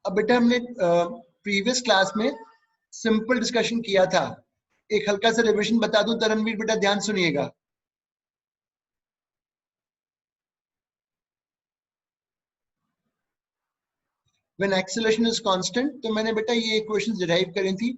अब बेटा हमने प्रीवियस क्लास में सिंपल डिस्कशन किया था। एक हल्का सा रिविजन बता दूं तरणवीर, बेटा ध्यान सुनिएगा। व्हेन एक्सेलरेशन इज कांस्टेंट, तो मैंने बेटा ये इक्वेशंस डिराइव करी थी।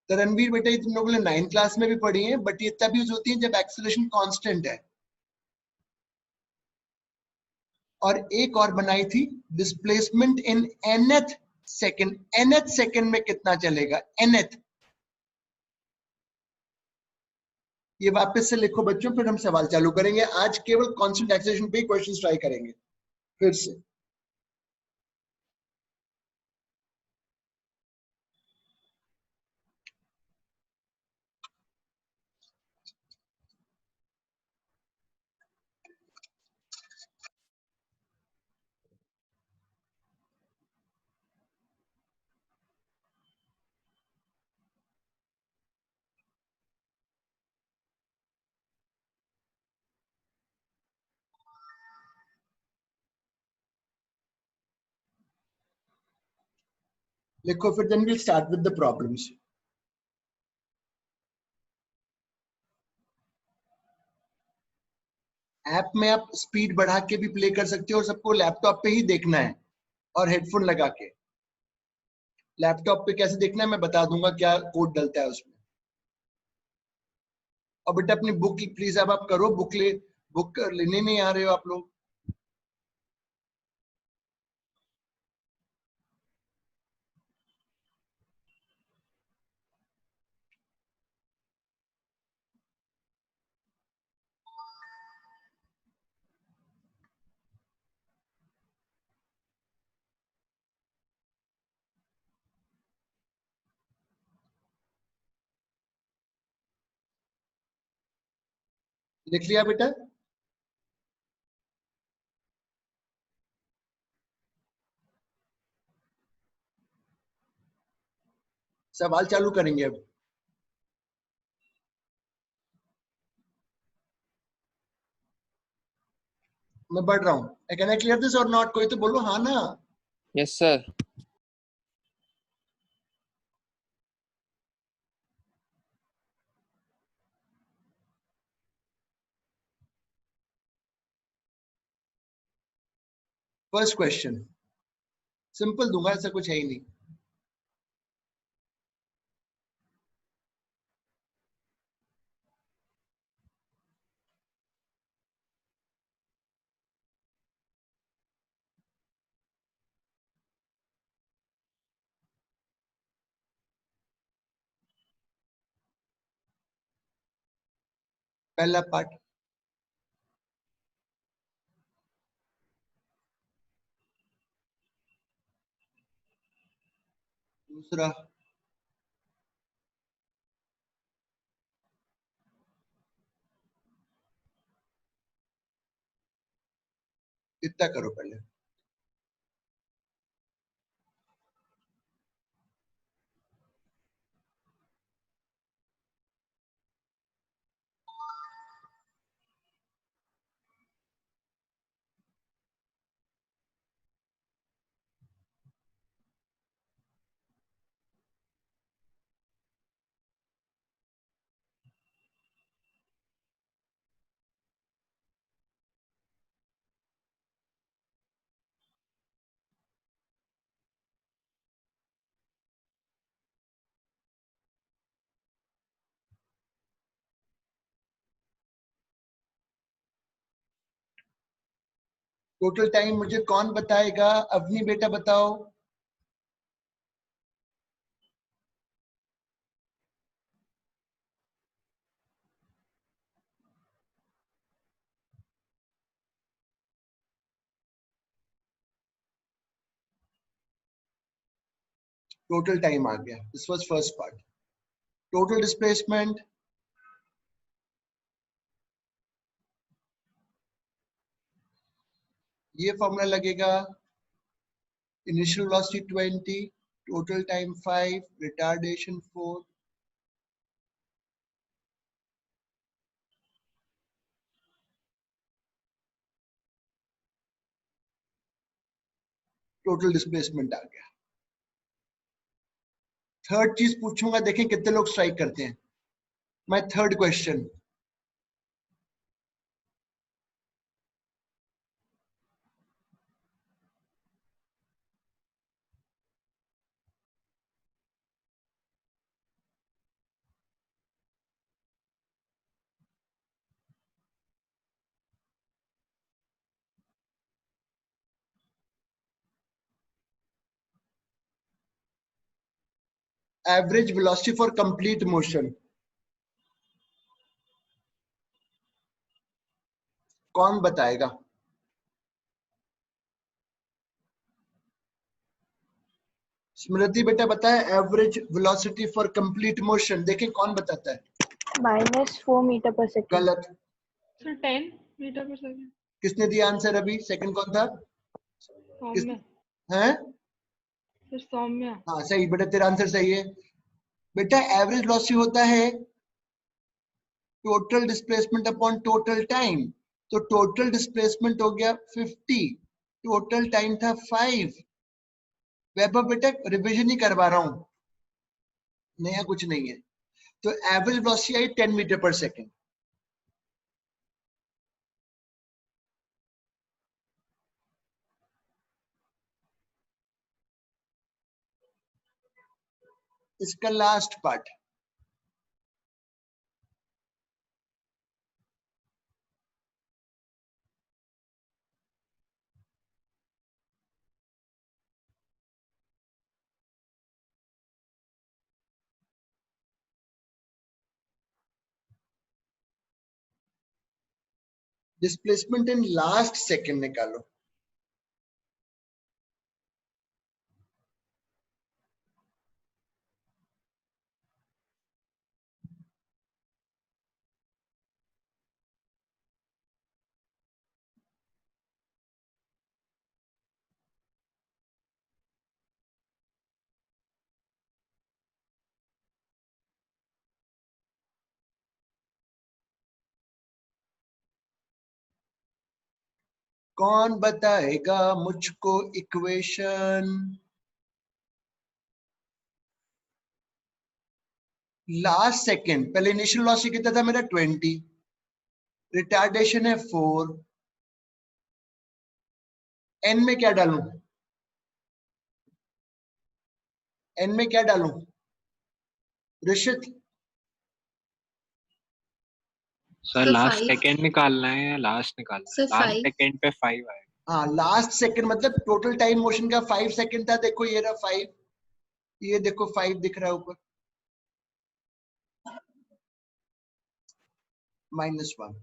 तरणवीर बेटा ये तुम लोगों ने 9th क्लास में भी पढ़ी है, बट ये तब यूज होती है जब एक्सेलरेशन कांस्टेंट है। और एक और बनाई थी, displacement in nth second. nth second में कितना चलेगा, nth। ये वापस से लिखो बच्चों, फिर हम सवाल चालू करेंगे। आज केवल कांस्टेंट एक्सेलरेशन पे क्वेश्चंस ट्राई करेंगे फिर से। लिखो फिर, then we start with the problems. App में आप स्पीड बढ़ा के भी प्ले कर सकते हो, और सबको लैपटॉप पे ही देखना है और हेडफोन लगा के। लैपटॉप पे कैसे देखना है मैं बता दूंगा, क्या कोड डलता है उसमें। और बेटा अपनी बुक प्लीज अब आप करो, बुक लेने नहीं आ रहे हो आप लोग। लिख लिया बेटा? सवाल चालू करेंगे अब। मैं बढ़ रहा हूँ। कैन आई क्लियर दिस और नॉट? कोई तो बोलो हाँ ना। Yes sir. First question simple दूंगा, ऐसा कुछ है ही नहीं। पहला पार्ट। दूसरा। इतना करो पहले। टोटल टाइम मुझे कौन बताएगा? अवनी बेटा बताओ। टोटल टाइम आ गया। This was first part. Total displacement, ये फॉर्मूला लगेगा Initial velocity 20, total time 5, retardation 4. Total displacement आ गया। थर्ड चीज पूछूंगा, देखें कितने लोग स्ट्राइक करते हैं। My third question, average velocity for complete motion कौन बताएगा? स्मृति बेटा बताए, average velocity for complete motion, देखें कौन बताता है। -4 मीटर पर सेकेंड। गलत। सर 10 मीटर पर सेकंड। किसने दिया आंसर अभी? सेकंड कौन था? सौम्य। हैं? सर सौम्य। हाँ सही बेटा, तेरा आंसर सही है। बेटा एवरेज वेलोसिटी होता है total displacement upon total time. तो टोटल डिस्प्लेसमेंट हो गया 50, टोटल टाइम था 5। वैभव बेटा रिविजन ही करवा रहा हूं, नया कुछ नहीं है। तो एवरेज वेलोसिटी आई 10 मीटर पर सेकेंड। इसका last part, displacement in last second निकालो। कौन बताएगा मुझको इक्वेशन? लास्ट सेकेंड, पहले इनिशियल वेलोसिटी कितना था मेरा? 20, रिटार्डेशन है 4, एन में क्या डालूं? एन में क्या डालूं ऋषित? सर लास्ट सेकंड निकालना है या लास्ट निकालना है? लास्ट सेकंड पे 5 आएगा। हाँ लास्ट सेकंड मतलब टोटल टाइम मोशन का 5 सेकंड था। देखो ये रहा 5, ये देखो 5 दिख रहा है ऊपर, -1।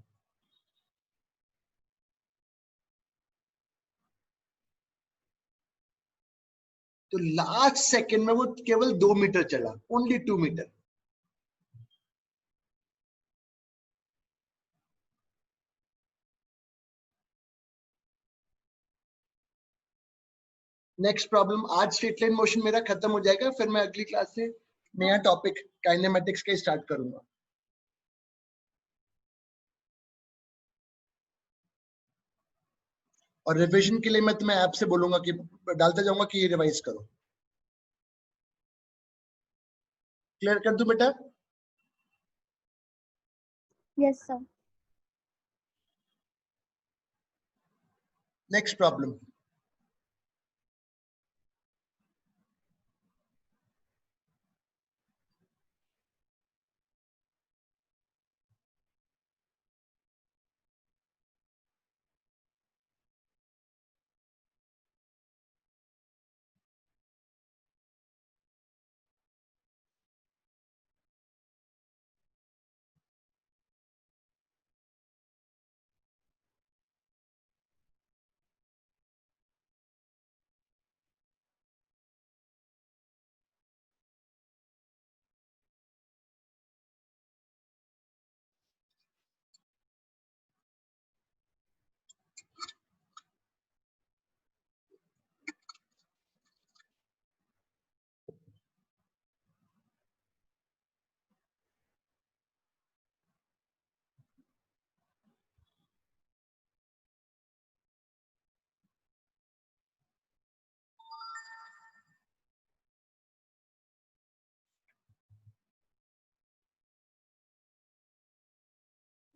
तो लास्ट सेकंड में वो केवल 2 मीटर चला, ओनली 2 मीटर। Next problem. आज स्ट्रेट लाइन मोशन मेरा खत्म हो जाएगा, फिर मैं अगली क्लास से नया टॉपिक काइनेमेटिक्स का स्टार्ट करूंगा। और रिवीजन के लिए मैं तुम्हें ऐप से बोलूंगा कि डालता जाऊंगा कि ये रिवाइज करो। क्लियर कर दूं बेटा? Yes sir. Next problem.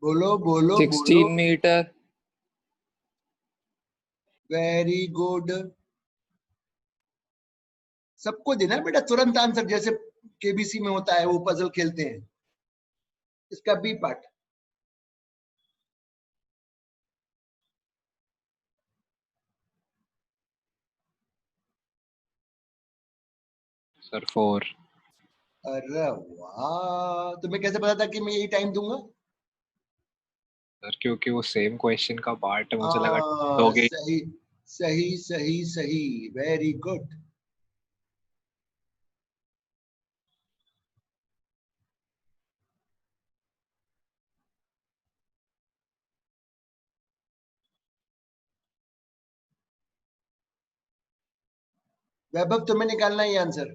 बोलो बोलो 16 बोलो। मीटर। Very good. सबको देना है बेटा तुरंत आंसर, जैसे केबीसी में होता है, वो पजल खेलते हैं। इसका बी पार्ट। सर 4। अरे वाह, तुम्हें कैसे पता था कि मैं यही टाइम दूंगा? सर क्योंकि वो सेम क्वेश्चन का पार्ट है, मुझे लगा दोगे। सही सही सही सही, वेरी गुड। वैभव तुम्हें निकालना है ये आंसर।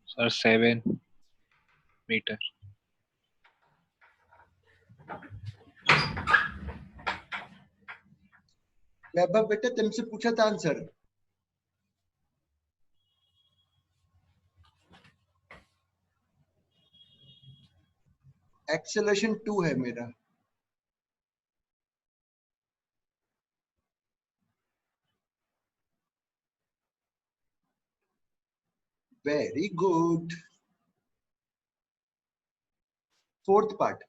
Sir 7 metre. वैभव बेटा तुमसे पूछा था आंसर। एक्सेलरेशन 2 है मेरा। Very good. Fourth part.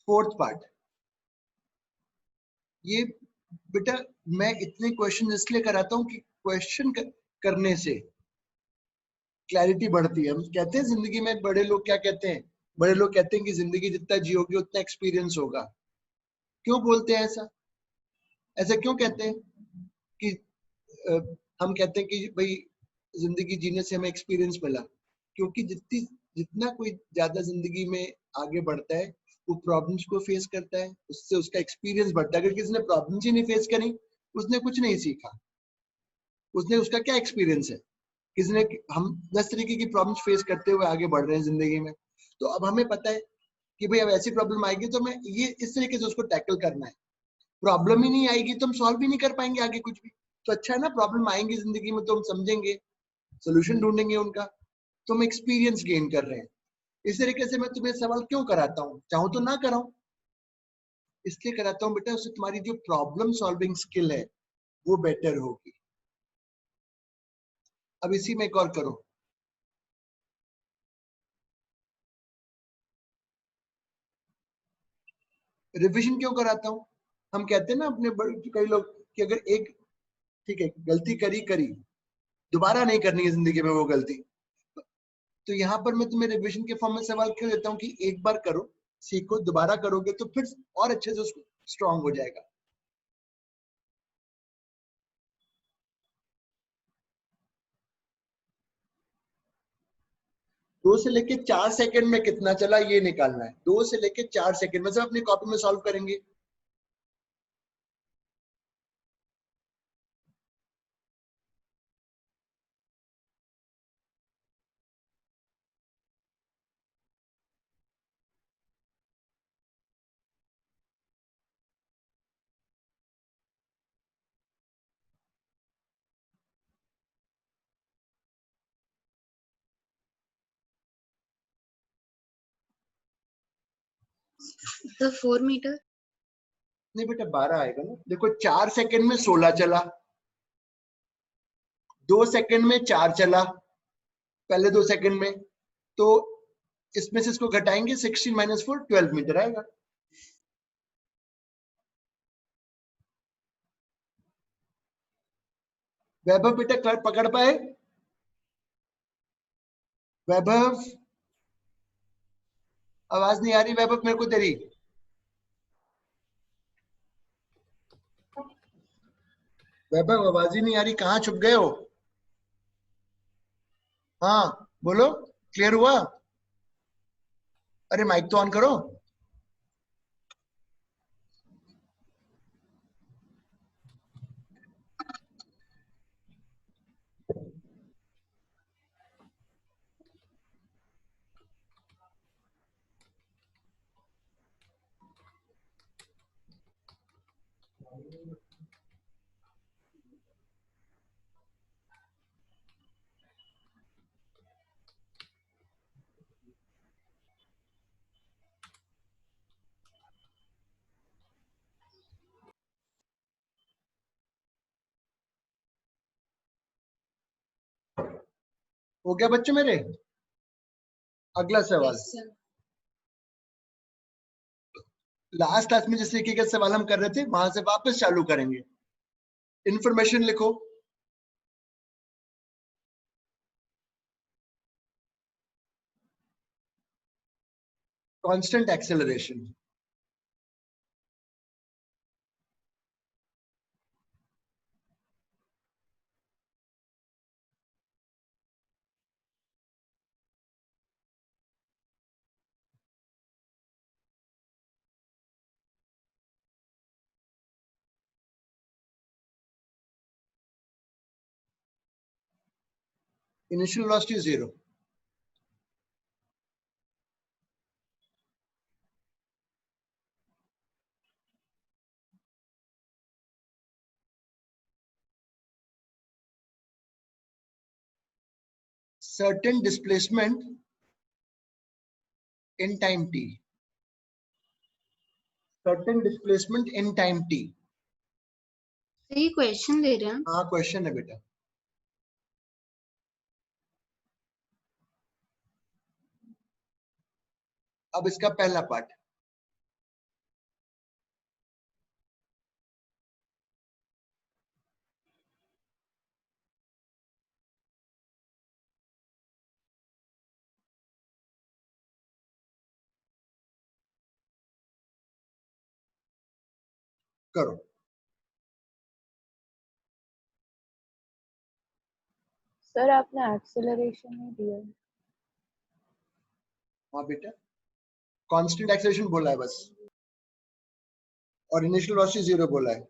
Fourth part. ये बेटा मैं इतने क्वेश्चन इसलिए कराता हूँ कि क्वेश्चन करने से क्लैरिटी बढ़ती है। हम कहते हैं जिंदगी में, बड़े लोग क्या कहते हैं, बड़े लोग कहते हैं कि जिंदगी जितना जियोगे उतना एक्सपीरियंस होगा। क्यों बोलते हैं ऐसा? ऐसा क्यों कहते हैं कि अ, हम कहते हैं कि भाई जिंदगी जीने से हमें एक्सपीरियंस मिला? क्योंकि जितना कोई ज्यादा जिंदगी में आगे बढ़ता है, वो प्रॉब्लम्स को फेस करता है, उससे उसका एक्सपीरियंस बढ़ता है। अगर किसी ने प्रॉब्लम्स ही नहीं फेस करी, उसने कुछ नहीं सीखा। उसने, उसका क्या एक्सपीरियंस है? किसी ने, हम 10 तरीके की प्रॉब्लम्स फेस करते हुए आगे बढ़ रहे हैं जिंदगी में। तो अब हमें पता है कि भाई अब ऐसी प्रॉब्लम आएगी तो मैं ये इस तरीके से उसको टैकल करना है। प्रॉब्लम ही नहीं आएगी तो हम सॉल्व भी नहीं कर पाएंगे आगे कुछ भी। तो अच्छा है ना, प्रॉब्लम आएंगी जिंदगी में तो हम समझेंगे, सोल्यूशन ढूंढेंगे उनका। तो हम एक्सपीरियंस गेन कर रहे हैं। इस तरीके से मैं तुम्हें सवाल क्यों कराता हूँ? चाहूँ तो ना कराऊं, इसलिए कराता हूँ बेटा, उससे तुम्हारी जो प्रॉब्लम सॉल्विंग स्किल है वो बेटर होगी। अब इसी में एक और करो। रिविजन क्यों कराता हूँ? हम कहते हैं ना अपने कई लोग कि अगर एक, ठीक है, गलती करी करी, दोबारा नहीं करनी है जिंदगी में वो गलती। तो यहाँ पर मैं तुम्हें रिविजन के फॉर्म में सवाल क्यों देता हूँ कि एक बार करो, सीखो, दोबारा करोगे तो फिर और अच्छे से उसको स्ट्रांग हो जाएगा। दो से लेके 4 सेकंड में कितना चला ये निकालना है। 2 से लेके 4 सेकंड में, सब अपनी कॉपी में सॉल्व करेंगे। The 4 meter. नहीं बेटा 12 आएगा ना। देखो 4 सेकंड में 16 चला, 2 सेकंड में 4 चला, पहले 2 सेकंड में। तो इसमें से इसको घटाएंगे 16 माइनस 4 12 मीटर आएगा। वैभव बेटा पकड़ पाए? वैभव आवाज नहीं आ रही वैभव मेरे को तेरी। वैभव आवाज ही नहीं आ रही, कहाँ छुप गए हो? हाँ बोलो, क्लियर हुआ? अरे माइक तो ऑन करो। हो गया बच्चों मेरे? अगला सवाल। Yes, sir. लास्ट क्लास में जिस तरीके के सवाल हम कर रहे थे वहां से वापस चालू करेंगे। इंफॉर्मेशन लिखो। Constant acceleration. Initial velocity 0। certain displacement in time t। certain displacement in time t। तो ये क्वेश्चन दे रहे हैं। हाँ क्वेश्चन है बेटा। अब इसका पहला पार्ट। करो। सर आपने एक्सेलरेशन नहीं दिया। हाँ बेटा, कांस्टेंट एक्सेलरेशन बोला है बस, और इनिशियल वेलोसिटी 0 बोला है।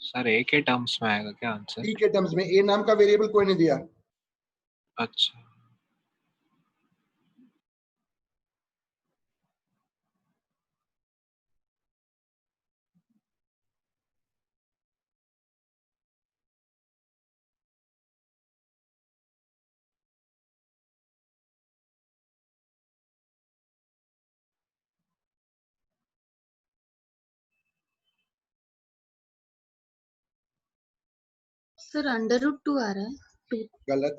सर ए के टर्म्स में आएगा क्या आंसर? टी के टर्म्स में। ए नाम का वेरिएबल कोई नहीं दिया। अच्छा सर √2 आ रहा है। 2 गलत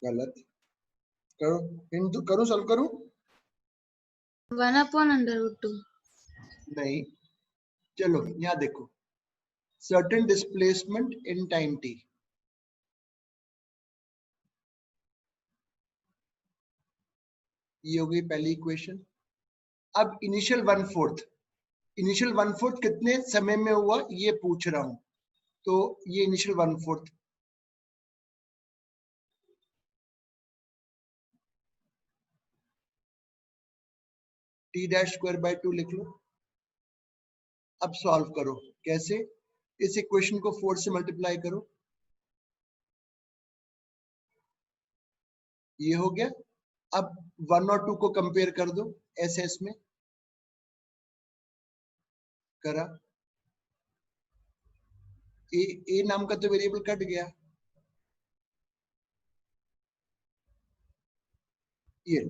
गलत। करो हिंदू, करूं सॉल्व करूं? 1/√2। नहीं, चलो यहाँ देखो, certain displacement in time t। ये हो गई पहली इक्वेशन। अब इनिशियल 1/4, इनिशियल 1/4 कितने समय में हुआ ये पूछ रहा हूं, तो ये इनिशियल 1/4 t²/2 लिख लो। अब सॉल्व करो। कैसे? इस इक्वेशन को 4 से मल्टीप्लाई करो, ये हो गया। अब 1 और 2 को कंपेयर कर दो एस एस में। करा। ए नाम का तो वेरिएबल कट गया, ये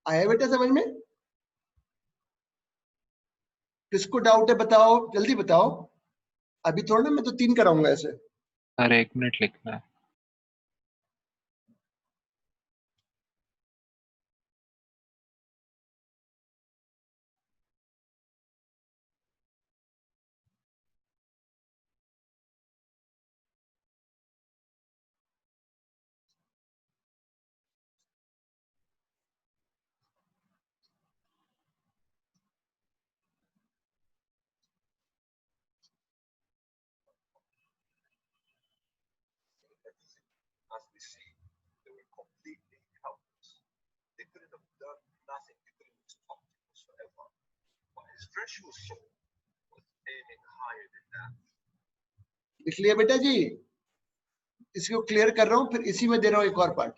आया बेटा समझ में? किसको डाउट है बताओ, जल्दी बताओ, अभी थोड़ा ना, मैं तो 3 कराऊंगा ऐसे। सर 1 मिनट लिखना है। लिख लिया बेटा जी? इसको क्लियर कर रहा हूं, फिर इसी में दे रहा हूं एक और पार्ट।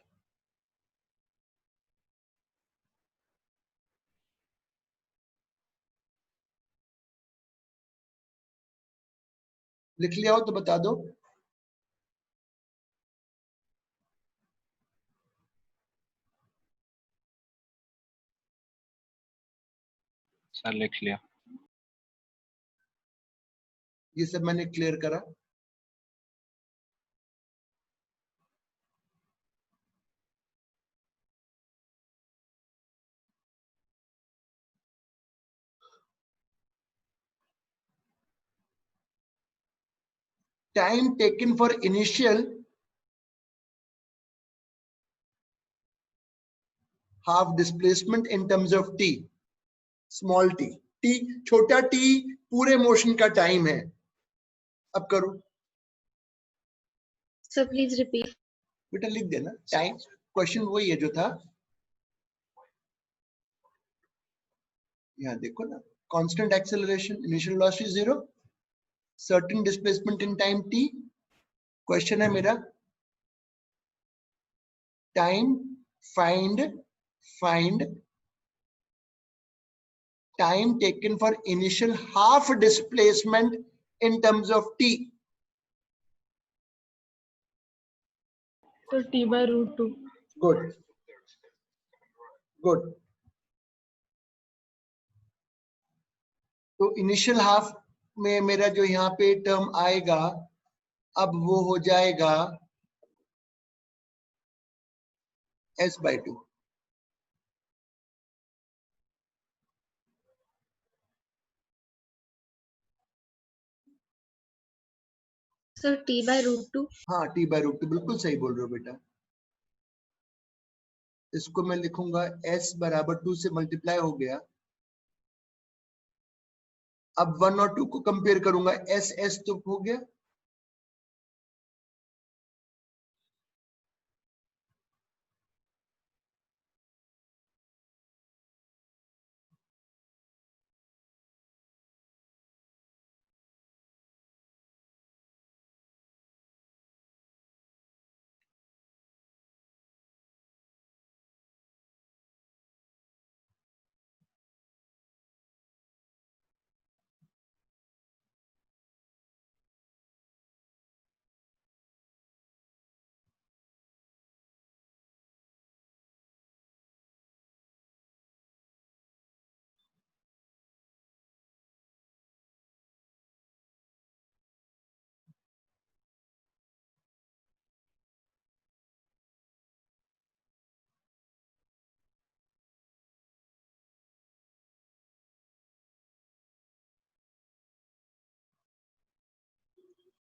लिख लिया हो तो बता दो। सर लिख लिया। ये सब मैंने क्लियर करा। Time taken for initial half displacement in terms of T, small T, T छोटा टी पूरे मोशन का टाइम है। अब करो सर प्लीज रिपीट। बेटा, लिख देना टाइम, क्वेश्चन वही है जो था, यहाँ देखो ना, constant acceleration, initial velocity 0, certain displacement in time t। Question है मेरा, time find time taken for initial half displacement in terms of t। तो t/√2। Good good. तो इनिशियल हाफ में मेरा जो यहाँ पे टर्म आएगा, अब वो हो जाएगा s/2। Sir t/√2। हाँ, t/√2 बिल्कुल सही बोल रहे हो बेटा। इसको मैं लिखूंगा s बराबर 2 से मल्टीप्लाई हो गया। अब 1 और 2 को कंपेयर करूंगा, s तो हो गया,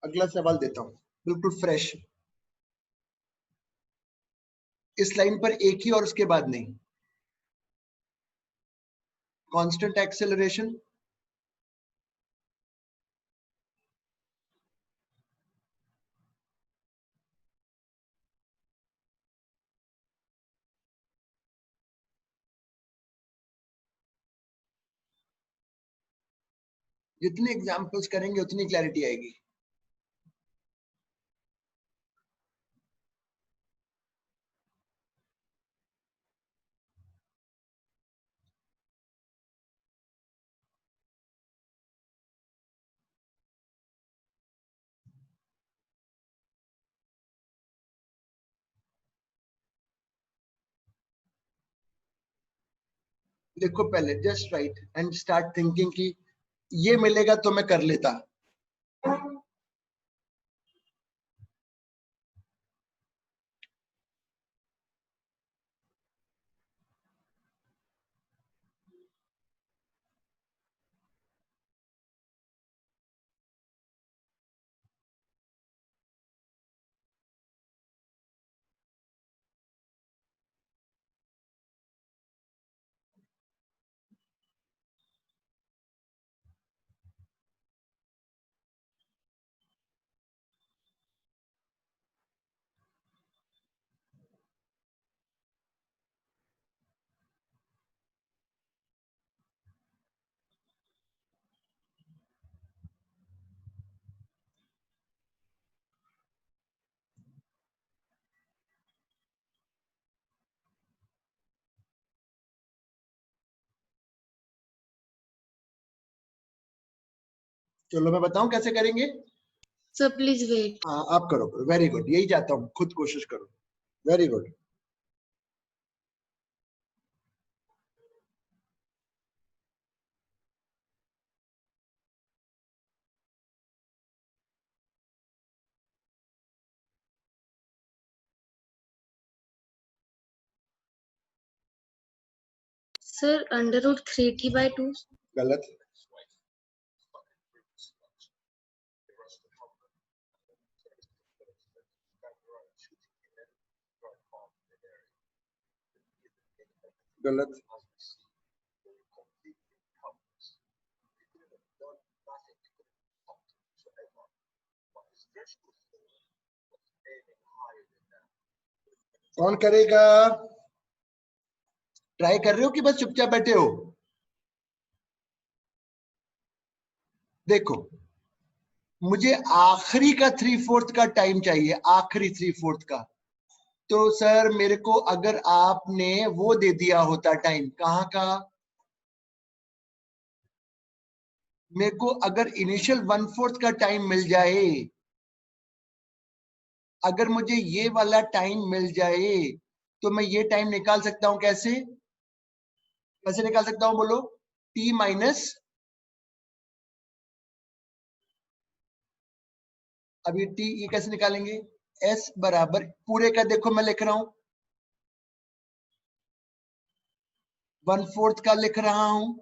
अगला सवाल देता हूं बिल्कुल फ्रेश, इस लाइन पर एक ही और उसके बाद नहीं। कांस्टेंट एक्सेलरेशन, जितने एग्जाम्पल्स करेंगे उतनी क्लैरिटी आएगी। देखो पहले just right and start thinking कि ये मिलेगा तो मैं कर लेता। चलो मैं बताऊं कैसे करेंगे। Sir, please wait. हाँ आप करो, वेरी गुड, यही चाहता हूँ, खुद कोशिश करो, very good. Sir, under root 3t by 2. गलत, गलत, कौन करेगा? ट्राई कर रहे हो कि बस चुपचाप बैठे हो? देखो मुझे आखिरी का 3/4 का टाइम चाहिए, आखिरी 3/4 का। तो सर मेरे को अगर आपने वो दे दिया होता टाइम, कहाँ का, मेरे को अगर इनिशियल 1/4 का टाइम मिल जाए, अगर मुझे ये वाला टाइम मिल जाए तो मैं ये टाइम निकाल सकता हूं। कैसे कैसे निकाल सकता हूं बोलो? t माइनस, अभी t ये कैसे निकालेंगे? s बराबर पूरे का, देखो मैं लिख रहा हूं 1/4 का लिख रहा हूं,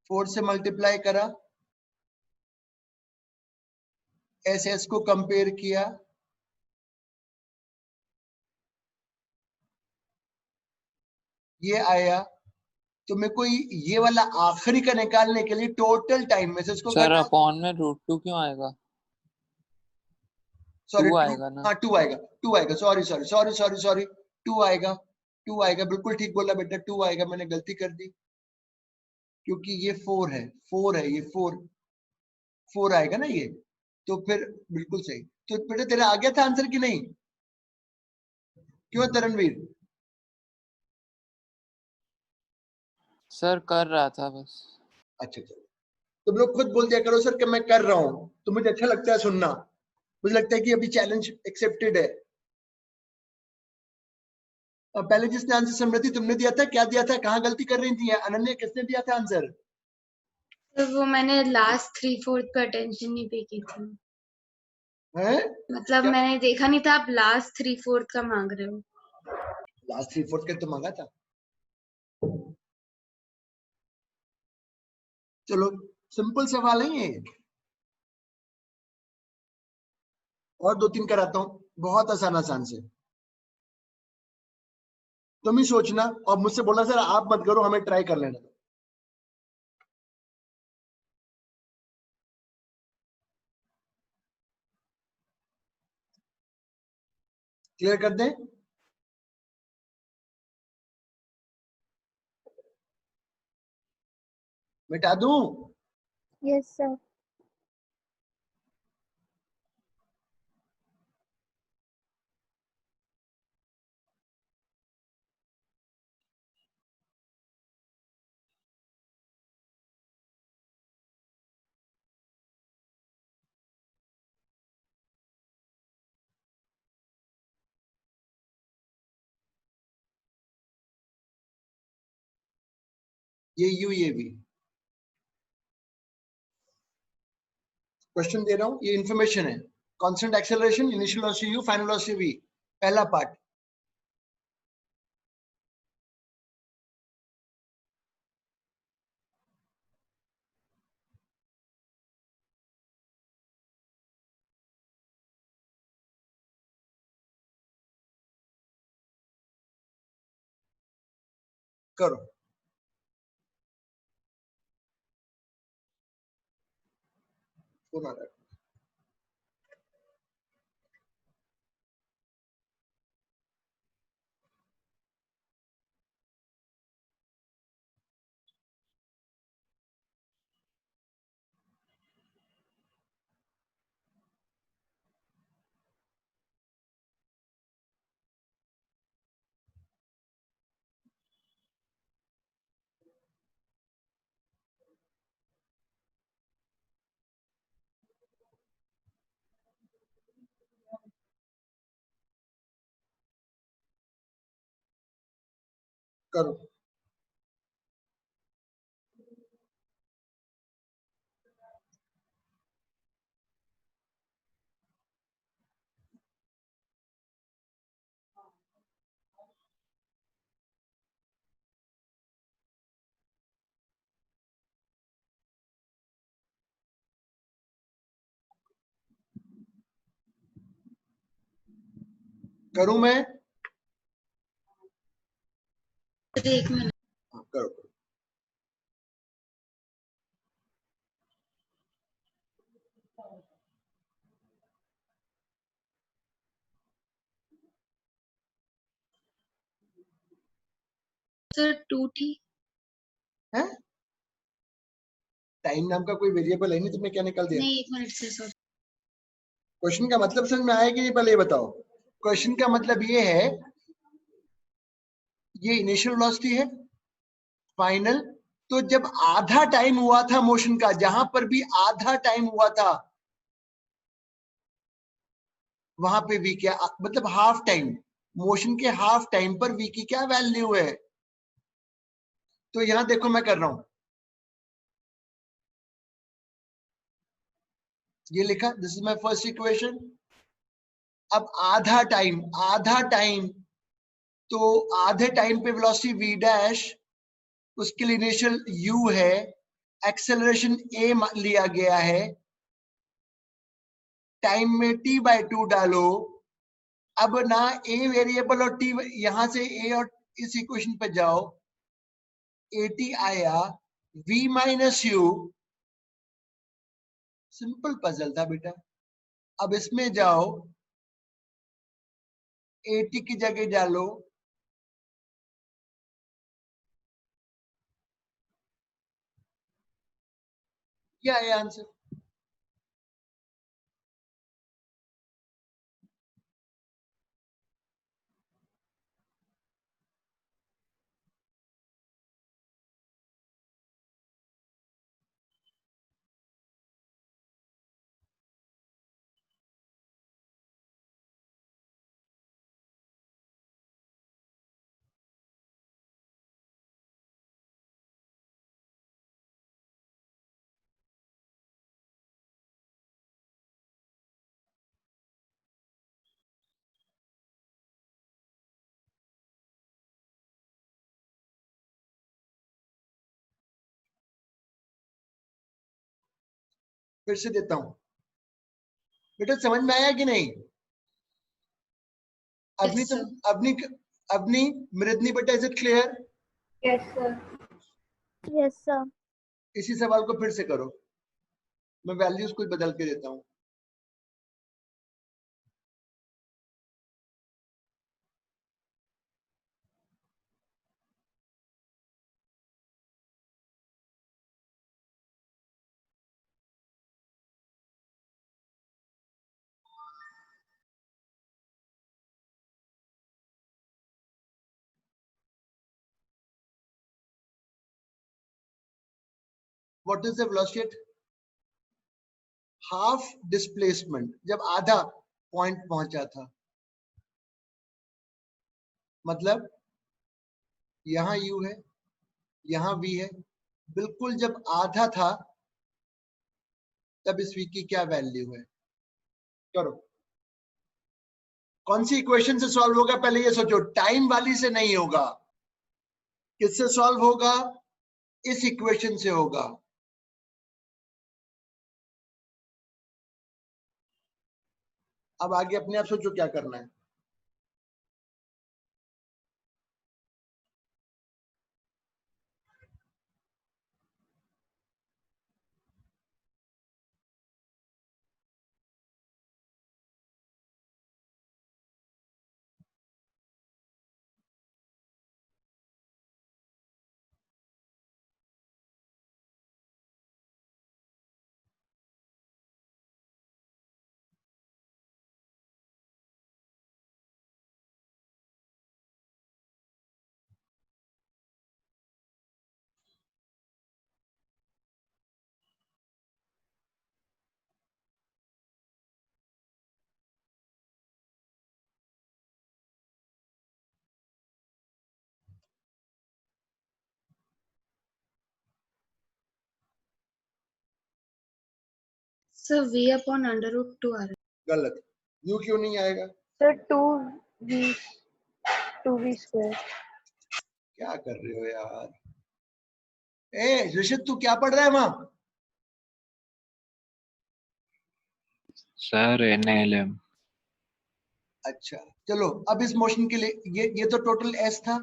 फोर से मल्टीप्लाई करा, एस को कंपेयर किया, ये आया। तो मेरे को ये वाला आखिरी का निकालने के लिए टोटल टाइम में से इसको सर घटा, अपॉन में √2 क्यों आएगा? सॉरी 2 टू, आएगा ना? हाँ 2 आएगा, 2 आएगा, sorry sorry sorry sorry sorry, 2 आएगा, 2 आएगा, बिल्कुल ठीक बोला बेटा, 2 आएगा, मैंने गलती कर दी क्योंकि ये 4 है, 4 है, ये 4 आएगा ना ये, तो फिर बिल्कुल सही। तो बेटा तेरा आ गया था आंसर कि नहीं? क्यों तरणवीर? सर कर रहा था बस। अच्छा चलो, तुम लोग खुद बोल दिया करो सर कि मैं कर रहा हूं, तो मुझे अच्छा लगता है सुनना, मुझे लगता है कि अभी चैलेंज एक्सेप्टेड है। पहले जिसने आंसर, समृद्धि तुमने दिया था, क्या दिया था, कहाँ गलती कर रही थी? अनन्या किसने दिया था आंसर? तो वो मैंने लास्ट 3/4 का अटेंशन नहीं पे की थी, हैं? मतलब क्या मैंने देखा नहीं था आप लास्ट 3/4 का मांग रहे हो। लास्ट 3/4 का तो मांगा था। चलो सिंपल सवाल है ये, और 2-3 कराता हूं, बहुत आसान आसान से। तुम ही सोचना और मुझसे बोलना सर आप मत करो, हमें ट्राई कर लेना। क्लियर कर दें? मिटा दूं? Yes, sir. ये यू ये वी। क्वेश्चन दे रहा हूं, ये इंफॉर्मेशन है। Constant acceleration, initial velocity u, final velocity v। पहला पार्ट करो। फोन आ रहा है। करो। करूं मैं? एक मिनट। हाँ, करो करो। Sir 2t। हैं? टाइम नाम का कोई वेरिएबल है नहीं, तुमने क्या निकाल दिया? नहीं, 1 मिनट से सर। क्वेश्चन का मतलब समझ में आया कि नहीं, पहले ये बताओ। क्वेश्चन का मतलब ये है, ये इनिशियल वेलोसिटी है, फाइनल। तो जब आधा टाइम हुआ था मोशन का, जहां पर भी आधा टाइम हुआ था वहां पे वी क्या, मतलब हाफ टाइम, मोशन के हाफ टाइम पर वी की क्या वैल्यू है? तो यहां देखो मैं कर रहा हूं, ये लिखा, this is my first equation. अब आधा टाइम, तो आधे टाइम पे वेलोसिटी v डैश, उसके लिए इनिशियल u है, एक्सेलरेशन a लिया गया है, टाइम में t/2 डालो। अब ना a वेरिएबल और t, यहां से a और इस इक्वेशन पे जाओ, at आया, v minus u। Simple puzzle था बेटा। अब इसमें जाओ, at की जगह डालो, क्या है आंसर? फिर से देता हूं बेटा, समझ में आया कि नहीं? अभी तुम, अबनी मृदनी बेटा, is it clear? Yes, sir. Yes, sir. इसी सवाल को फिर से करो, मैं वैल्यूज कुछ बदल के देता हूं। What is the velocity at half displacement? जब आधा पॉइंट पहुंचा था, मतलब यहां u है, यहां v है, बिल्कुल जब आधा था तब इस v की क्या वैल्यू है? करो, कौन सी इक्वेशन से सॉल्व होगा? पहले ये सोचो, टाइम वाली से नहीं होगा, किससे सॉल्व होगा? इस इक्वेशन से होगा। अब आगे अपने आप सोचो क्या करना है। Sir v upon under root 2 आ रहा है। गलत, यू क्यों नहीं आएगा? Sir 2v square. क्या कर रहे हो यार? ए ऋषित, तू क्या पढ़ रहा है वहां? Sir NLM। अच्छा चलो, अब इस मोशन के लिए ये तो टोटल एस था,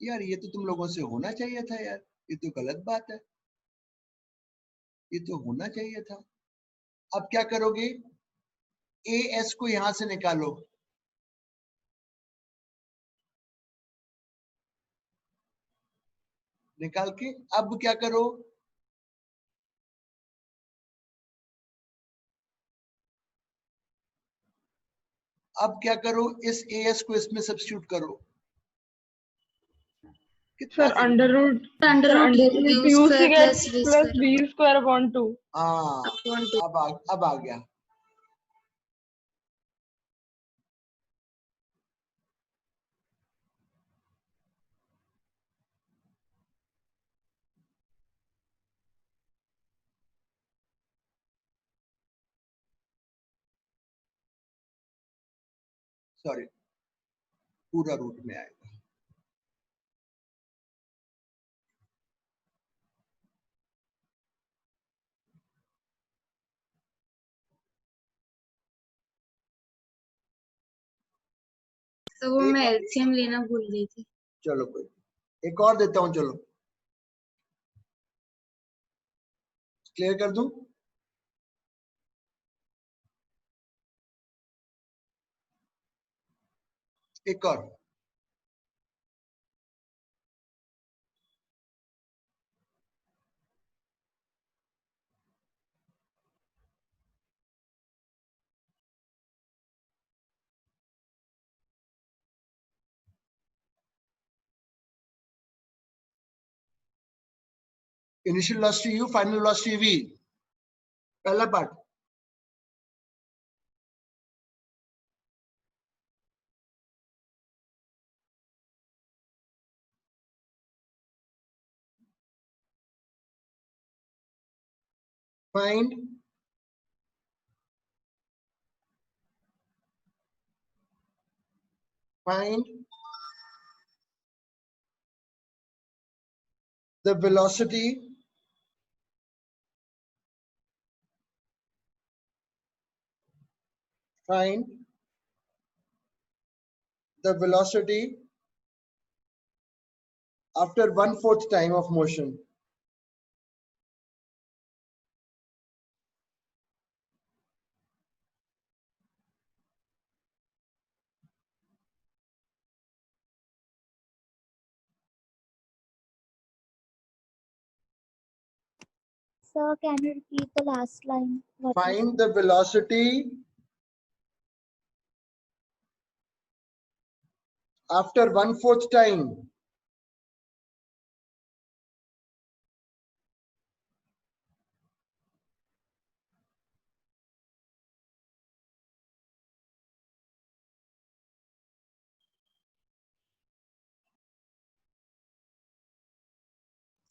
यार ये तो तुम लोगों से होना चाहिए था यार, ये तो गलत बात है, ये तो होना चाहिए था। अब क्या करोगे? ए एस को यहां से निकालो, निकाल के अब क्या करो? अब क्या करो? इस ए एस को इसमें सब्स्टिट्यूट करो। कितना sir under root u u square square plus v plus square v square upon 2। हाँ, upon 2। अब आ गया। सॉरी, पूरा रूट में आएगा। तो वो मैं एलसीएम लेना भूल गई थी। चलो कोई, एक और देता हूं, चलो क्लियर कर दूं। एक और, initial velocity u, final velocity v, पहला part. Find the velocity find the velocity after 1/4 time of motion. Sir, can you repeat the last line? What was Find the velocity after 1/4 time.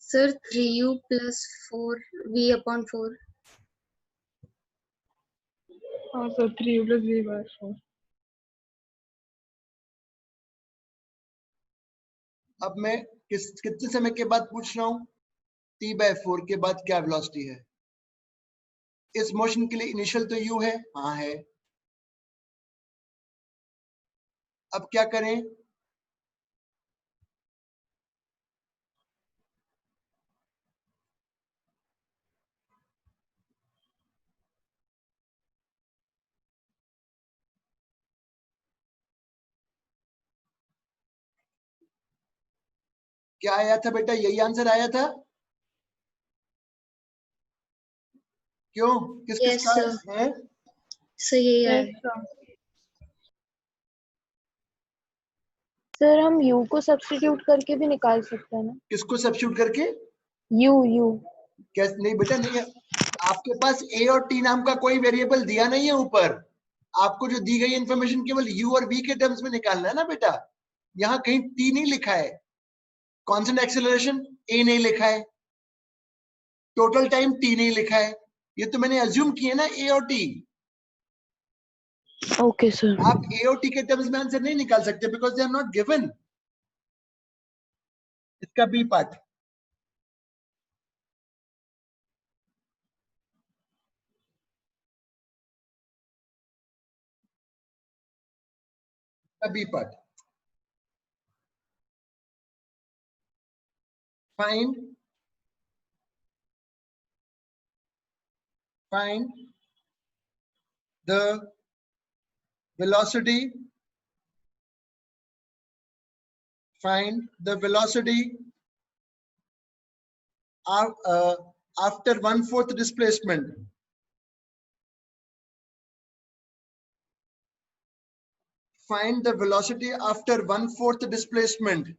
Sir, 3u plus 4v upon 4. हाँ sir 3 plus v by 4. अब मैं कितने समय के बाद पूछ रहा हूं? t/4 के बाद क्या वेलोसिटी है? इस मोशन के लिए इनिशियल तो u है, हाँ है। अब क्या करें? क्या आया था बेटा? यही आंसर आया था? क्यों? किस Yes, का sir. है? सर यही है। Yes sir. सर हम u को सब्स्टिट्यूट करके भी निकाल सकते हैं ना? किसको सब्स्टिट्यूट करके? u कैसे? नहीं बेटा, नहीं है। आपके पास a और t नाम का कोई वेरिएबल दिया नहीं है ऊपर। आपको जो दी गई इंफॉर्मेशन केवल u और v के टर्म्स में निकालना है ना बेटा। यहाँ कहीं t नहीं लिखा है। कांस्टेंट एक्सेलरेशन a नहीं लिखा है, टोटल टाइम t नहीं लिखा है। ये तो मैंने अज्यूम किए ना a और t। Okay sir. आप a और t के टर्म्स में आंसर नहीं निकाल सकते because they are not given. इसका B part. B part. find the velocity, after 1/4 displacement. Find the velocity after 1/4 displacement.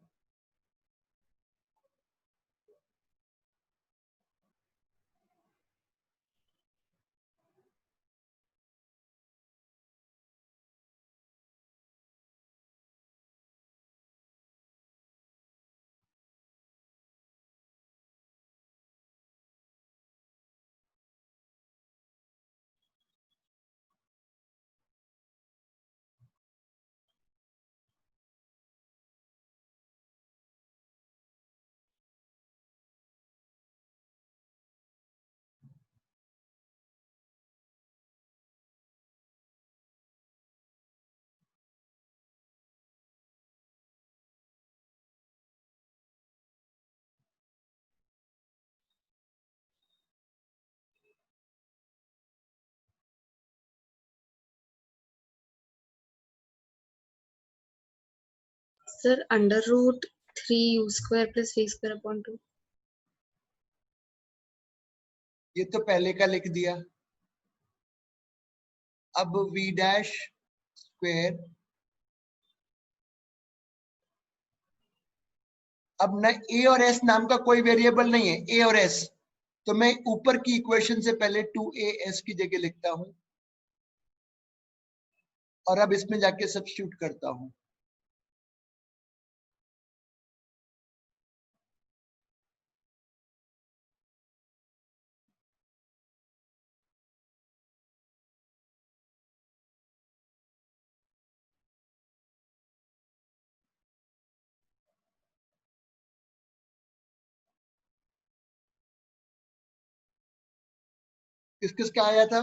Sir, under root 3u square plus v square upon 2. ये तो पहले का लिख दिया। अब v डैश स्क्वायर। अब न a और s नाम का कोई वेरिएबल नहीं है, a और s। तो मैं ऊपर की इक्वेशन से पहले 2as की जगह लिखता हूं और अब इसमें जाके सब्स्टिट्यूट करता हूं। किस किस का आया था?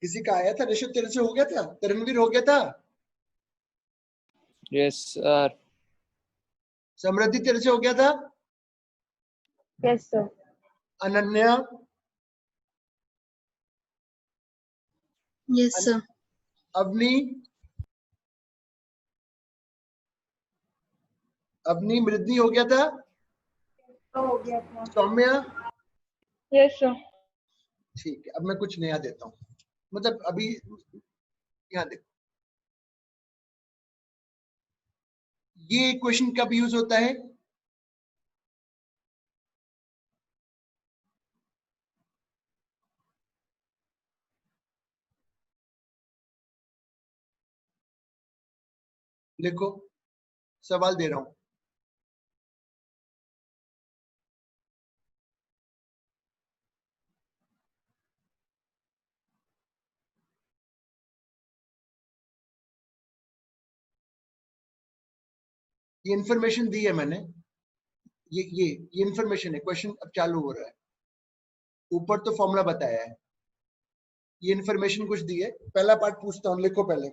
किसी का आया था? ऋषभ तेरे से हो गया था? तरणवीर हो गया था? Yes sir. समृद्धि तेरे से हो गया था? Yes sir. Ananya? Yes, sir. Avni? Mridni हो गया था? हो गया था। सौम्या? Yes sir. ठीक है, अब मैं कुछ नया देता हूँ। मतलब अभी यहाँ देखो, ये इक्वेशन कब यूज होता है? लिखो, सवाल दे रहा हूं। ये इंफॉर्मेशन दी है मैंने, ये इंफॉर्मेशन है, क्वेश्चन अब चालू हो रहा है। ऊपर तो फॉर्मूला बताया है, ये इंफॉर्मेशन कुछ दी है। पहला पार्ट पूछता हूं, लिखो पहले।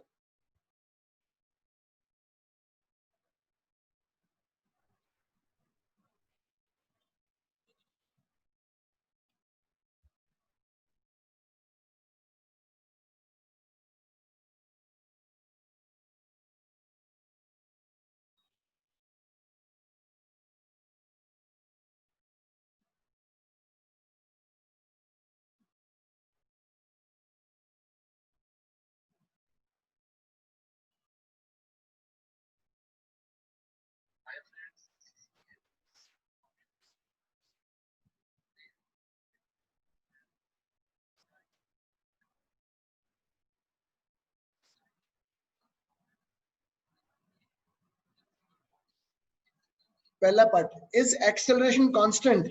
पहला पार्ट, इज एक्सेलरेशन कांस्टेंट?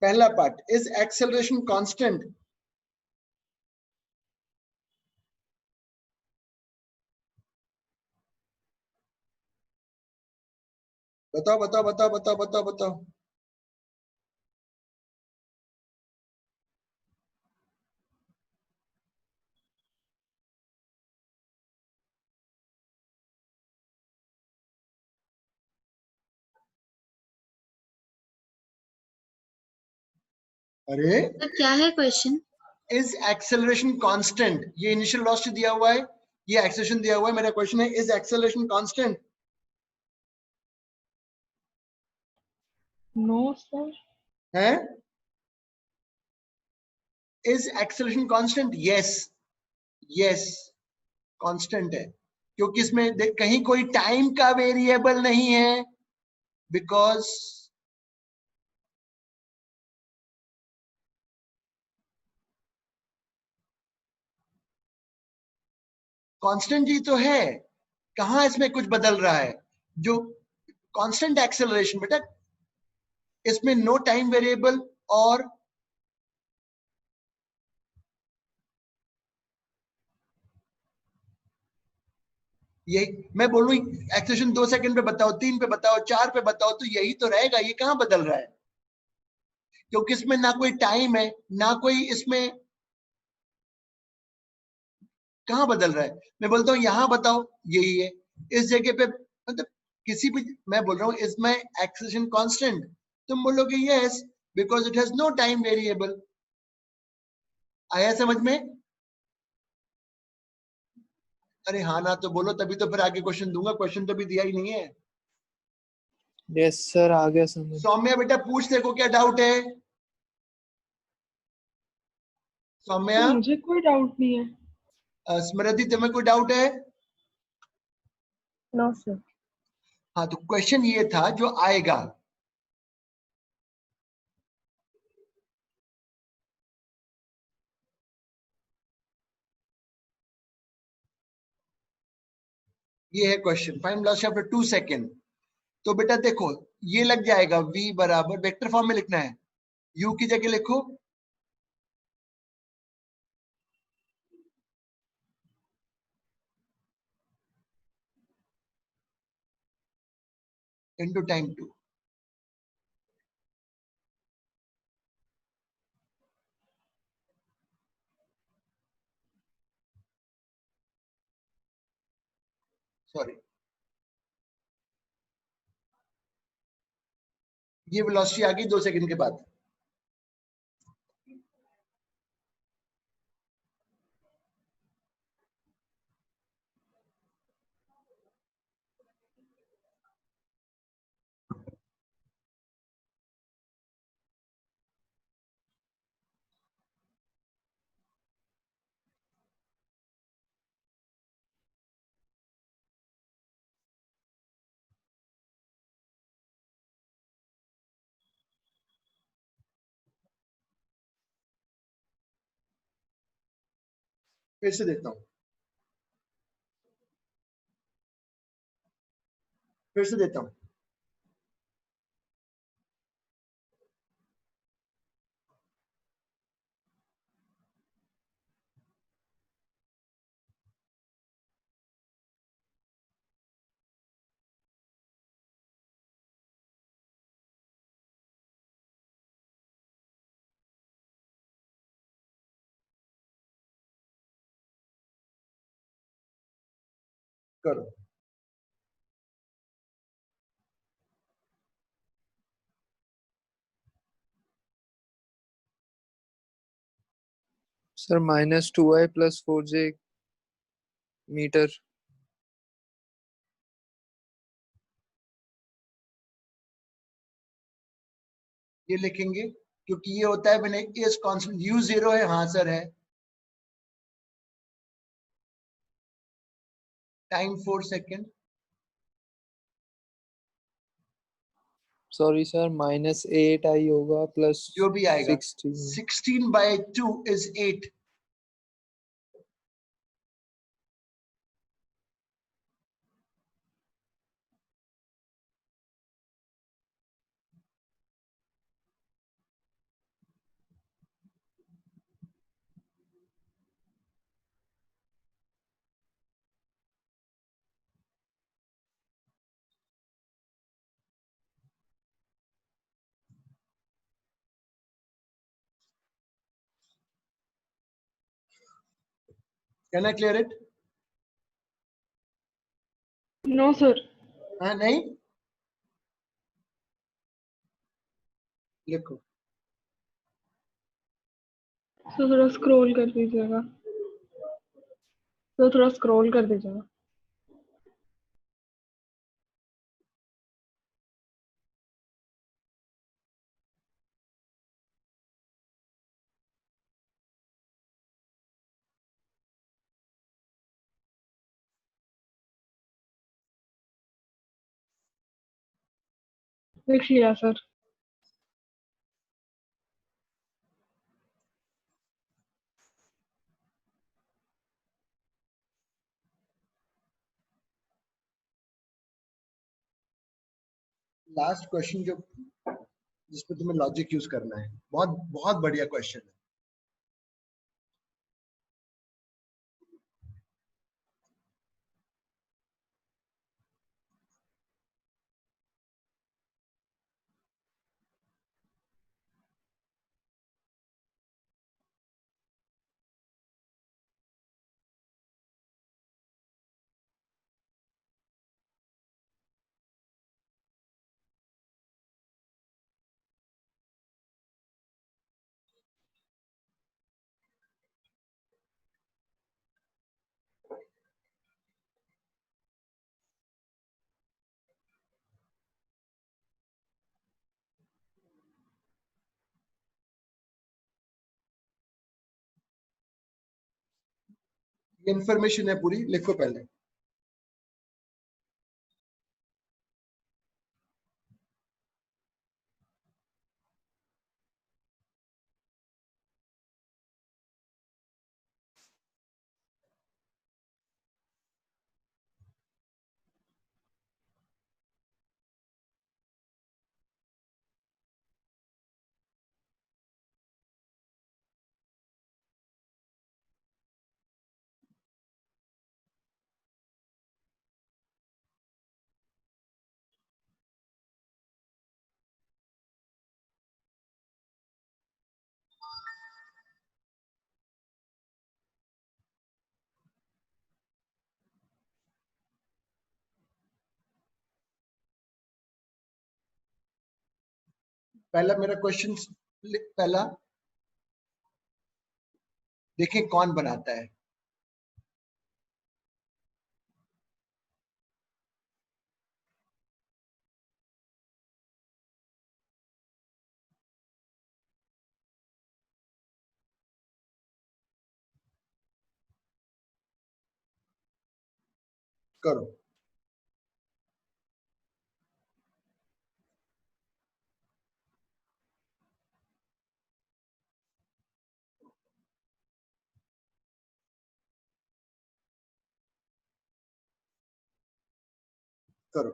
पहला पार्ट, इज एक्सेलरेशन कांस्टेंट? बताओ बताओ बताओ बताओ बताओ बताओ। अरे तो क्या है क्वेश्चन? इज एक्सेलरेशन कांस्टेंट, ये इनिशियल वेलोसिटी दिया हुआ है, ये एक्सेलरेशन दिया हुआ है। मेरा क्वेश्चन है, is acceleration constant? No sir. है? Is acceleration constant? Yes, yes constant है, क्योंकि इसमें कहीं कोई टाइम का वेरिएबल नहीं है, बिकॉज कांस्टेंट ही तो है। कहां इसमें कुछ बदल रहा है? जो कांस्टेंट एक्सेलरेशन बेटा, इसमें नो टाइम वेरिएबल, और यही मैं बोल रहा हूं, एक्सेलरेशन 2 सेकंड पे बताओ, 3 पे बताओ, 4 पे बताओ, तो यही तो रहेगा। ये कहां बदल रहा है? क्योंकि इसमें ना कोई टाइम है, ना कोई इसमें, कहां बदल रहा है? मैं बोलता हूं यहां बताओ, यही है। इस जगह पे मतलब किसी भी, मैं बोल रहा हूं इज माय एक्सेलरेशन कांस्टेंट, तुम बोलोगे yes, because it has no time variable. आया समझ में? अरे हाँ ना तो बोलो, तभी तो फिर आगे क्वेश्चन दूंगा। क्वेश्चन तो भी दिया ही नहीं है। यस सर, आ गया समझ। सौम्या बेटा पूछ, देखो क्या डाउट है। तो सौम्या, मुझे कोई डाउट नहीं है। स्मृति तुम्हें कोई डाउट है? No sir. हाँ तो क्वेश्चन ये था जो आएगा, ये है question, find velocity after 2 second. तो बेटा देखो, ये लग जाएगा v बराबर, वेक्टर फॉर्म में लिखना है, u की जगह लिखो इनटू टाइम 2। सॉरी, ये वेलोसिटी आ गई 2 सेकंड के बाद। फिर से देता हूं, फिर से देता हूं। करो। Sir -2i + 4j metre. ये लिखेंगे क्योंकि ये होता है मैंने इस कांस्टेंट u 0 है, हाँ सर है। Time 4 second. Sorry sir -8i होगा जो भी आएगा, 16। 16/2 is 8। Can I clear it? No sir. हाँ नहीं, लिखो। तो थोड़ा स्क्रॉल कर दीजिएगा, तो थोड़ा स्क्रॉल कर दीजिएगा। लिख लिया सर। लास्ट क्वेश्चन जो जिसपे तुम्हें लॉजिक यूज करना है, बहुत बहुत बढ़िया क्वेश्चन है। ये इंफॉर्मेशन है पूरी, लिखो पहले। पहला मेरा क्वेश्चन, पहला देखें कौन बनाता है। करो। करो।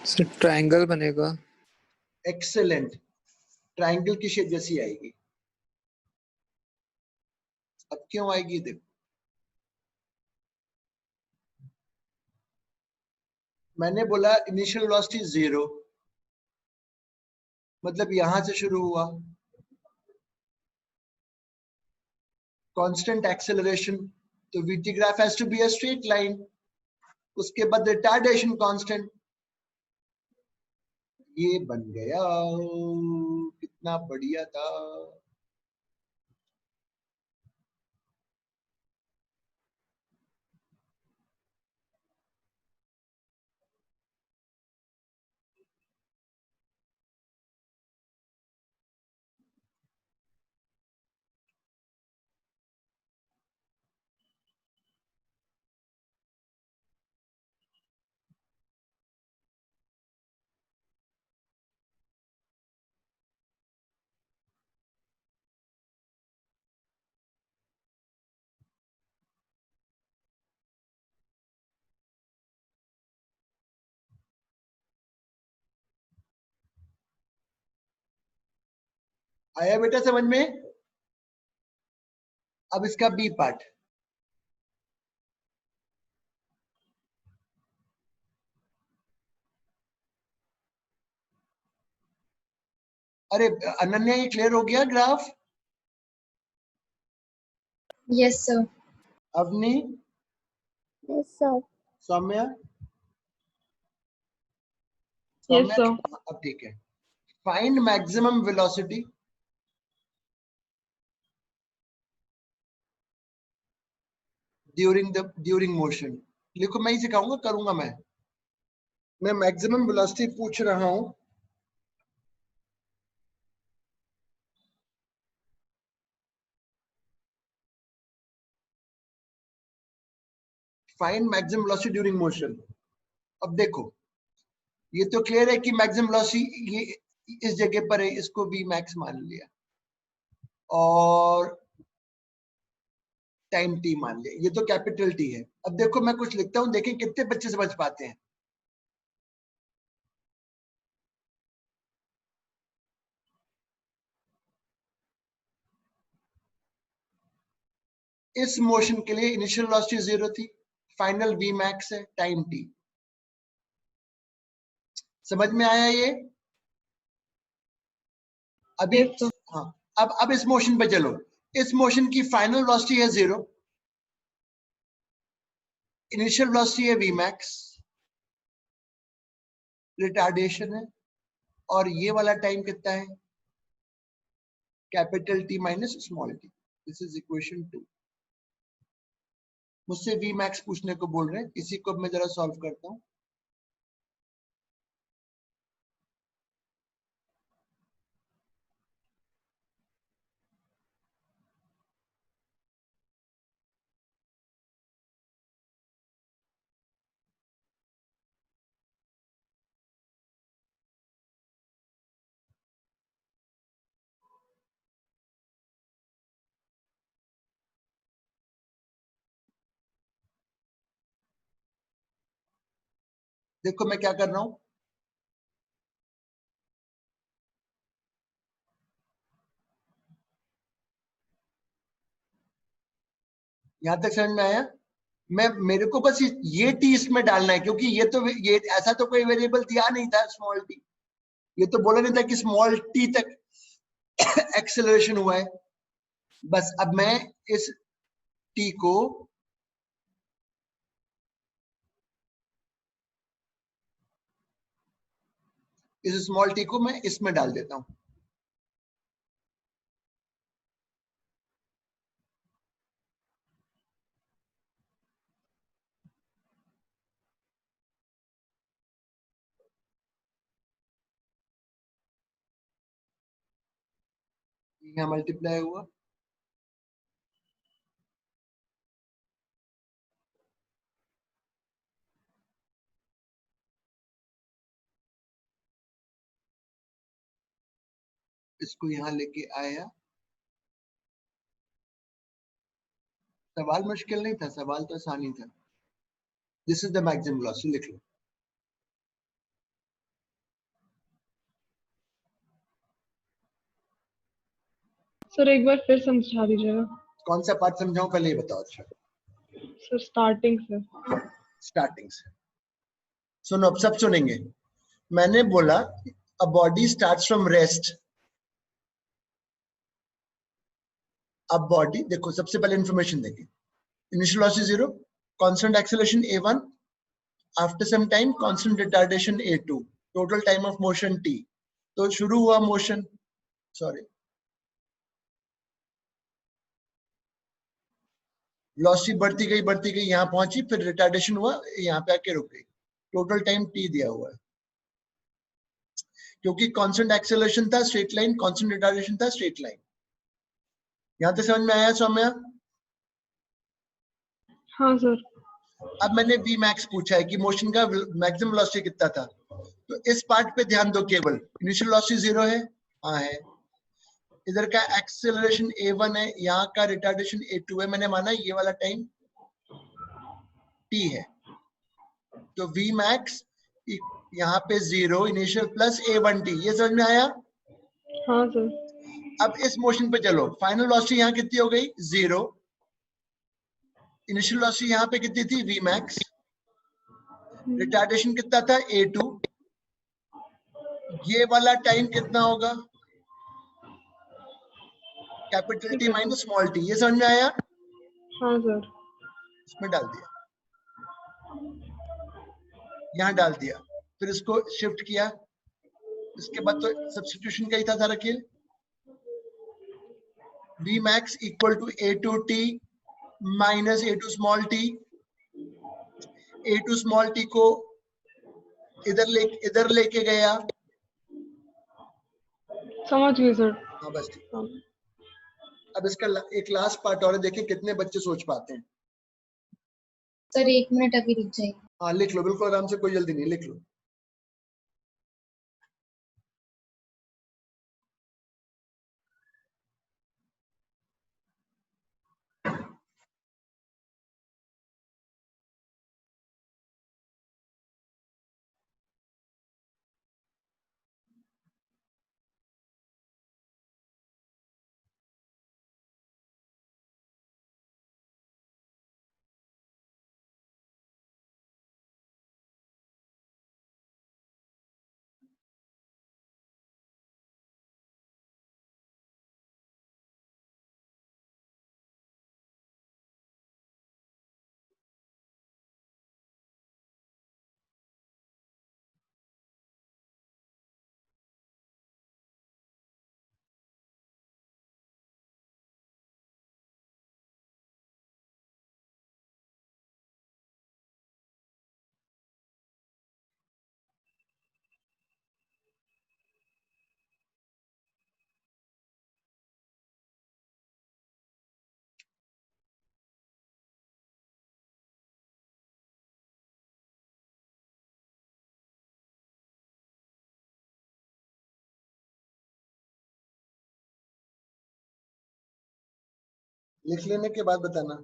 सर ट्रायंगल बनेगा। एक्सेलेंट, ट्रायंगल की शेप जैसी आएगी। अब क्यों आएगी देखो, मैंने बोला इनिशियल वेलोसिटी 0, मतलब यहां से शुरू हुआ, कांस्टेंट एक्सेलरेशन, तो VT graph has to be a straight line, उसके बाद रिटार्डेशन कांस्टेंट, ये बन गया, कितना बढ़िया था। आया बेटा समझ में? अब इसका बी पार्ट, अरे अनन्या ये क्लियर हो गया graph? Yes sir. Avani, Yes, sir. Saumya, yes Saumya, sir. अब ठीक है। Find maximum velocity during motion. लिखो, मैं ही सिखाऊंगा, करूंगा मैं मैक्सिमम वेलोसिटी पूछ रहा हूं। Find maximum velocity during motion. अब देखो, ये तो क्लियर है कि मैक्सिमम वेलोसिटी ये इस जगह पर है, इसको भी मैक्स मान लिया, और टाइम टी मान लिया, ये तो कैपिटल टी है। अब देखो मैं कुछ लिखता हूं, देखें कितने बच्चे समझ पाते हैं। इस मोशन के लिए इनिशियल वेलोसिटी 0 थी, फाइनल वी मैक्स है, टाइम टी। समझ में आया ये? अभी यस सर। हाँ, अब इस मोशन पे चलो। इस मोशन की फाइनल वेलोसिटी है 0, इनिशियल वेलोसिटी है वी मैक्स, रिटार्डेशन है, और ये वाला टाइम कितना है? Capital T minus small T. This is equation 2। मुझसे वी मैक्स पूछने को बोल रहे हैं, इसी को मैं जरा सॉल्व करता हूं। देखो मैं क्या कर रहा हूं, यहां तक समझ में आया? मैं मेरे को बस ये टी इसमें डालना है, क्योंकि ये ऐसा तो कोई वेरिएबल दिया नहीं था स्मॉल टी, ये तो बोला नहीं था कि स्मॉल टी तक एक्सेलरेशन हुआ है। बस अब मैं इस टी को इस स्मॉल टी को मैं इसमें डाल देता हूं। यहाँ मल्टीप्लाई हुआ, इसको यहां लेके आया। सवाल मुश्किल नहीं था, सवाल तो आसान ही था। This is the maximum velocity, लिख लो। सर एक बार फिर समझा दीजिएगा। कौन सा पार्ट समझाऊं, पहले ये बताओ। अच्छा, सर स्टार्टिंग से। स्टार्टिंग से सुनो, अब सब सुनेंगे। मैंने बोला a body starts from rest. अब बॉडी देखो, सबसे पहले इंफॉर्मेशन देखिए। Initial velocity 0, constant acceleration a1, after some time constant retardation a2, total time of motion t। तो शुरू हुआ मोशन, सॉरी, वेलोसिटी बढ़ती गई यहां पहुंची, फिर रिटार्डेशन हुआ, यहां पे आके रुक गई। टोटल टाइम t दिया हुआ है। क्योंकि कांस्टेंट एक्सेलरेशन था स्ट्रेट लाइन, कांस्टेंट रिटार्डेशन था स्ट्रेट लाइन। यहां तक समझ में आया सौम्या? हाँ सर। अब मैंने v मैक्स पूछा है कि मोशन का मैक्सिमम वेलोसिटी कितना था, तो इस पार्ट पे ध्यान दो केवल। इनिशियल वेलोसिटी 0 है, हाँ है। इधर का एक्सेलरेशन a1 है, यहाँ का रिटार्डेशन a2 है। मैंने माना ये वाला टाइम t है, तो v मैक्स यहाँ पे 0 इनिशियल प्लस a1t। ये समझ में आया? हाँ सर। अब इस मोशन पे चलो, फाइनल वेलोसिटी यहाँ कितनी हो गई? 0। इनिशियल वेलोसिटी यहाँ पे कितनी थी? v max. रिटार्डेशन कितना था? a2। ये वाला टाइम कितना होगा? कैपिटल ठीक टी है सर। Minus small T. ये समझ में आया? हाँ सर। इसमें डाल दिया, यहां डाल दिया, फिर इसको शिफ्ट किया। इसके बाद तो सब्स्टिट्यूशन का ही था सारा खेल। v max equal to a2t minus a2 small T. a2 small T को इधर लेके गया। समझ गए सर। हाँ बस ठीक। हाँ। अब इसका एक लास्ट पार्ट और है, देखिए कितने बच्चे सोच पाते हैं। सर 1 मिनट अभी रुक जाइए। हाँ लिख लो, बिल्कुल आराम से, कोई जल्दी नहीं, लिख लो। लिख लेने के बाद बताना।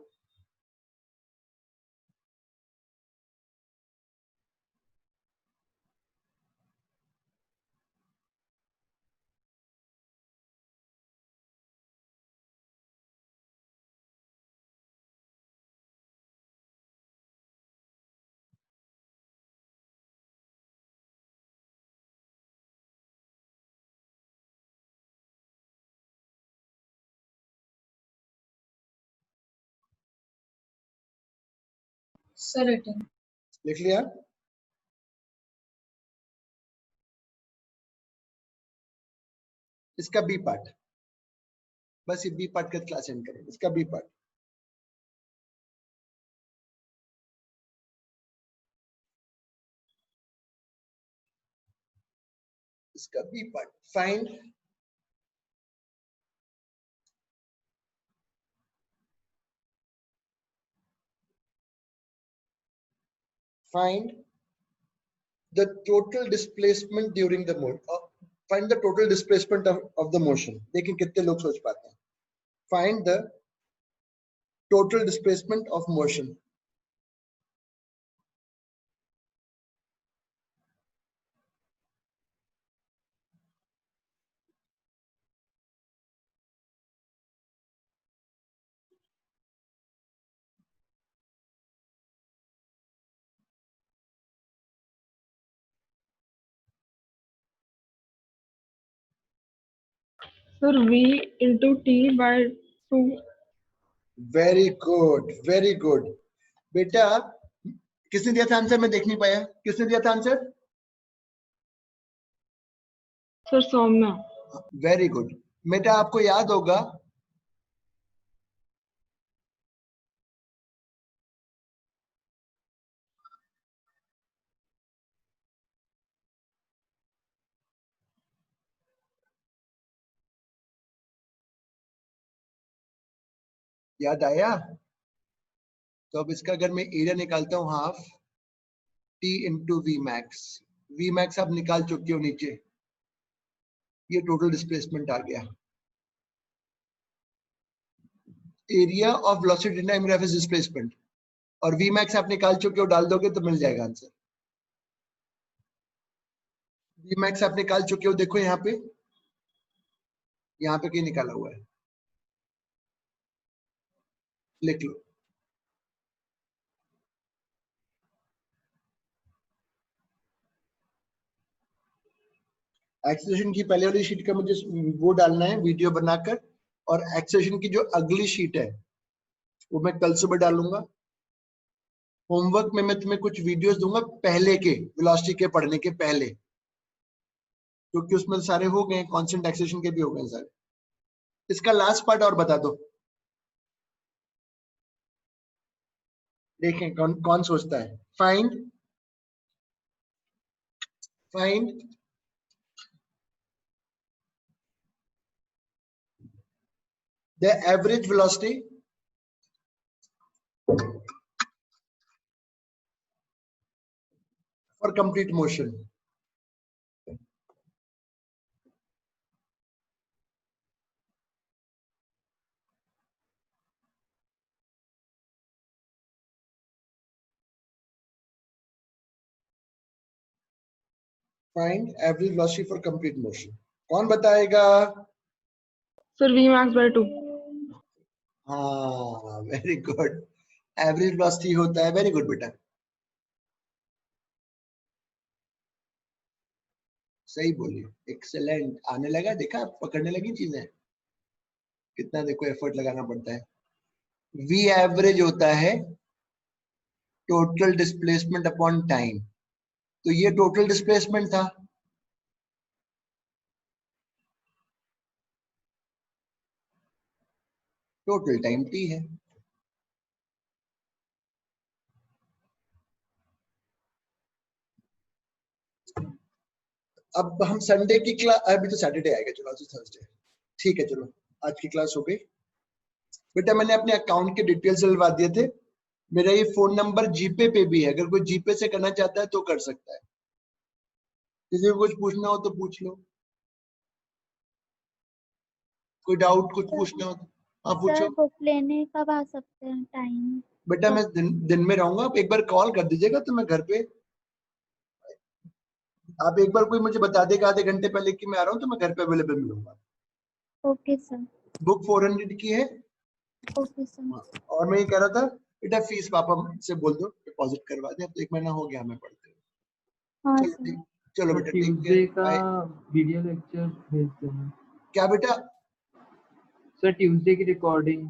Sir return. लिख लिया? इसका बी पार्ट, बस ये बी पार्ट का क्लास एंड करें। इसका बी पार्ट, इसका B part. Find the total displacement during the motion. Find the total displacement of the motion. देखिए कितने लोग सोच पाते हैं। Find the total displacement of motion. Sir v into t by 2। Very good, very good. बेटा किसने दिया था आंसर? मैं देख नहीं पाया, किसने दिया था answer? Sir Saumya. Very good बेटा, आपको याद होगा याद आया? तो अब इसका अगर मैं एरिया निकालता हूं half T into V max. V max आप निकाल चुके हो नीचे, ये टोटल डिस्प्लेसमेंट आ गया। Area of velocity time graph is displacement, और वी मैक्स आप निकाल चुके हो, डाल दोगे तो मिल जाएगा आंसर। वी मैक्स आप निकाल चुके हो, देखो यहाँ पे कहीं निकाला हुआ है, लिख लो। एक्सेलरेशन की पहले वाली शीट का मुझे वो डालना है वीडियो बनाकर, और एक्सेलरेशन की जो अगली शीट है वो मैं कल सुबह डालूंगा। होमवर्क में मैं तुम्हें कुछ वीडियोस दूंगा पहले के, वेलोसिटी के पढ़ने के पहले, क्योंकि उसमें सारे हो गए, कांस्टेंट एक्सेलरेशन के भी हो गए सारे। इसका लास्ट पार्ट और बता दो, देखें कौन कौन सोचता है। Find the average velocity for complete motion. Find average velocity for complete motion. कौन बताएगा? Sir v max by 2। हाँ वेरी गुड, एवरेज वेलोसिटी होता है। वेरी गुड बेटा, सही बोली, एक्सेलेंट। आने लगा, देखा पकड़ने लगी चीजें, कितना देखो एफर्ट लगाना पड़ता है। वी एवरेज होता है टोटल डिस्प्लेसमेंट अपॉन टाइम, तो ये टोटल डिस्प्लेसमेंट था। टोटल टाइम टी है। अब हम संडे की क्लास, अभी तो सैटरडे आएगा, चलो आज थर्सडे, ठीक है। चलो आज की क्लास हो गई बेटा। मैंने अपने अकाउंट के डिटेल्स डलवा दिए थे। मेरा ये फोन नंबर जीपे पे भी है, अगर कोई जीपे से करना चाहता है तो कर सकता है। किसी को कुछ पूछना हो तो पूछ लो, कोई डाउट कुछ पूछना हो तो हाँ पूछो। सर बुक लेने कब आ सकते हैं? टाइम बेटा मैं दिन में रहूंगा, आप एक बार कॉल कर दीजिएगा तो मैं घर पे, आप एक बार कोई मुझे बता देगा आधे घंटे पहले कि मैं आ रहा हूँ, तो मैं घर पे अवेलेबल मिलूंगा। Okay sir. बुक 400 की है। Okay sir. और मैं ये कह रहा था बेटा, फीस पापा से बोल दो डिपॉजिट करवा दे, अब तो 1 महीना हो गया हमें पढ़ते हुए। हाँ चलो सर। ठीक, चलो बेटा ठीक ट्यूसडे है, का बाय। वीडियो लेक्चर भेज देना। क्या बेटा? सर ट्यूसडे की रिकॉर्डिंग